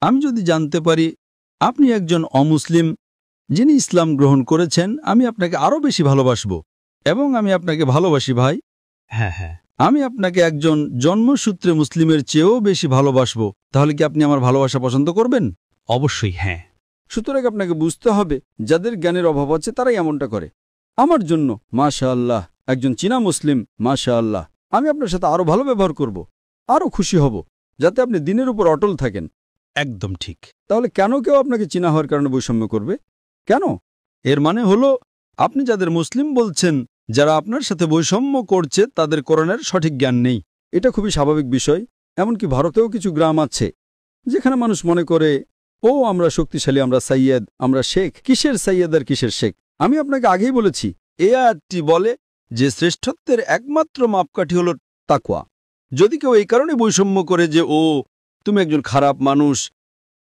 আমি যদি জানতে পারি আপনি একজন অমুসলিম যিনি ইসলাম গ্রহণ করেছেন, আমি আপনাকে আরও বেশি ভালোবাসব এবং আমি আপনাকে ভালোবাসি ভাই। হ্যাঁ হ্যাঁ, আমি আপনাকে একজন জন্মসূত্রে মুসলিমের চেয়েও বেশি ভালোবাসব। তাহলে কি আপনি আমার ভালোবাসা পছন্দ করবেন? অবশ্যই হ্যাঁ। সুতরাং আপনাকে বুঝতে হবে, যাদের জ্ঞানের অভাব আছে তারাই এমনটা করে। আমার জন্য মাশাআল্লাহ একজন চীনা মুসলিম, মাশাআল্লাহ, আমি আপনার সাথে আরও ভালো ব্যবহার করব, আরও খুশি হব, যাতে আপনি দিনের উপর অটল থাকেন। একদম ঠিক। তাহলে কেন কেউ আপনাকে চীনা হওয়ার কারণে বৈষম্য করবে? কেন? এর মানে হলো আপনি যাদের মুসলিম বলছেন, যারা আপনার সাথে বৈষম্য করছে তাদের কোরআনের সঠিক জ্ঞান নেই। এটা খুবই স্বাভাবিক বিষয়। এমনকি ভারতেও কিছু গ্রাম আছে যেখানে মানুষ মনে করে, ও আমরা শক্তিশালী, আমরা সাইয়েদ, আমরা শেখ। কিসের সাইয়েদ আর কিসের শেখ? আমি আপনাকে আগেই বলেছি, এই আয়াতটি বলে যে শ্রেষ্ঠত্বের একমাত্র মাপকাঠি হল তাকওয়া। যদি কেউ এই কারণে বৈষম্য করে যে ও তুমি একজন খারাপ মানুষ,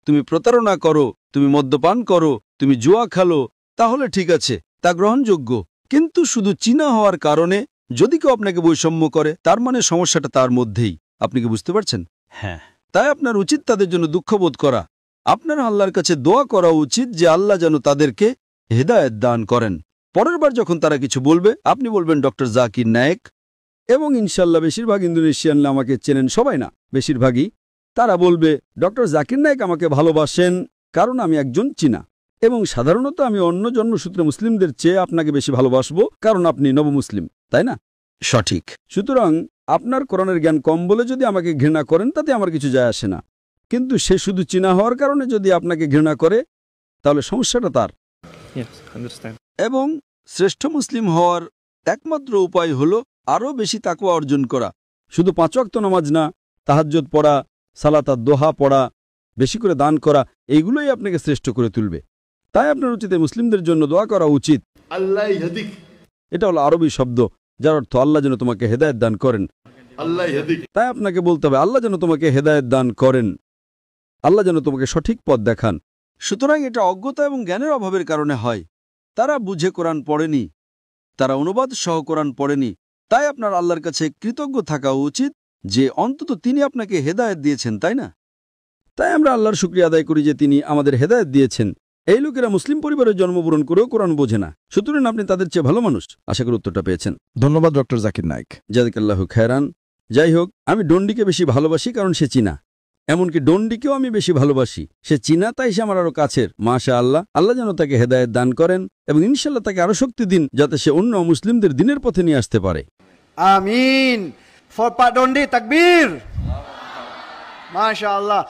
তুমি প্রতারণা করো, তুমি মদ্যপান করো, তুমি জুয়া খেলো, তাহলে ঠিক আছে, তা গ্রহণযোগ্য। কিন্তু শুধু চীনা হওয়ার কারণে যদি কেউ আপনাকে বৈষম্য করে, তার মানে সমস্যাটা তার মধ্যেই। আপনি কি বুঝতে পারছেন? হ্যাঁ। তাই আপনার উচিত তাদের জন্য দুঃখবোধ করা। আপনার আল্লাহর কাছে দোয়া করা উচিত যে আল্লাহ যেন তাদেরকে হেদায়েত দান করেন। পরের বার যখন তারা কিছু বলবে, আপনি বলবেন ডক্টর জাকির নায়েক। এবং ইনশাল্লাহ বেশিরভাগ ইন্দোনেশিয়ানরা আমাকে চেনেন, সবাই না, বেশিরভাগই। তারা বলবে ডক্টর জাকির নায়েক আমাকে ভালোবাসেন কারণ আমি একজন চীনা। এবং সাধারণত আমি অন্য জন্মসূত্রে মুসলিমদের চেয়ে আপনাকে বেশি ভালোবাসবো কারণ আপনি নবমুসলিম, তাই না? সঠিক। সুতরাং আপনার কোরআনের জ্ঞান কম বলে যদি আমাকে ঘৃণা করেন, তাতে আমার কিছু যায় আসে না। কিন্তু সে শুধু চীনা হওয়ার কারণে যদি আপনাকে ঘৃণা করে, তাহলে সমস্যাটা তার। এবং শ্রেষ্ঠ মুসলিম হওয়ার একমাত্র উপায় হল আরও বেশি তাকওয়া অর্জন করা। শুধু 5 ওয়াক্ত নামাজ না, তাহাজ্জুদ পড়া, সালাত দোহা পড়া, বেশি করে দান করা, এইগুলোই আপনাকে শ্রেষ্ঠ করে তুলবে। তাই আপনার উচিত মুসলিমদের জন্য দোয়া করা উচিত। আল্লাহ ইয়াহদিক, এটা হলো আরবি শব্দ যার অর্থ আল্লাহ যেন তোমাকে হেদায়েত দান করেন। আল্লাহ ইয়াহদিক, তাই আপনাকে বলতে হবে আল্লাহ যেন তোমাকে হেদায়েত দান করেন, আল্লাহ যেন তোমাকে সঠিক পথ দেখান। সুতরাং এটা অজ্ঞতা এবং জ্ঞানের অভাবের কারণে হয়। তারা বুঝে কোরআন পড়েনি, তারা অনুবাদ সহ কোরআন পড়েনি। তাই আপনার আল্লাহর কাছে কৃতজ্ঞ থাকা উচিত যে অন্তত তিনি আপনাকে হেদায়েত দিয়েছেন, তাই না? তাই আমরা আল্লাহর শুকরিয়া আদায় করি যে তিনি আমাদের হেদায়েত দিয়েছেন। এই লোকেরা মুসলিম পরিবারে জন্মগ্রহণ করেও কোরআন বোঝে না, সুতরাং আপনি তাদের চেয়ে ভালো মানুষ। আশা করি উত্তরটা পেয়েছেন। ধন্যবাদ ডক্টর জাকির নায়েক। জাযাকাল্লাহু খায়রান। যাই হোক, আমি ডন্ডিকে বেশি ভালোবাসি কারণ সে চীনা। এমনকি ডন্ডিকেও আমি বেশি ভালোবাসি, সে চীনা, তাই সে আমার আরো কাছের। মাশাআল্লাহ, আল্লাহ যেন তাকে হেদায়েত দান করেন এবং ইনশাআল্লাহ তাকে আরো শক্তি দিন যাতে সে অন্য মুসলিমদের দিনের পথে নিয়ে আসতে পারে। আমিন। ফর Pak Dondi, takbir। মাশাআল্লাহ।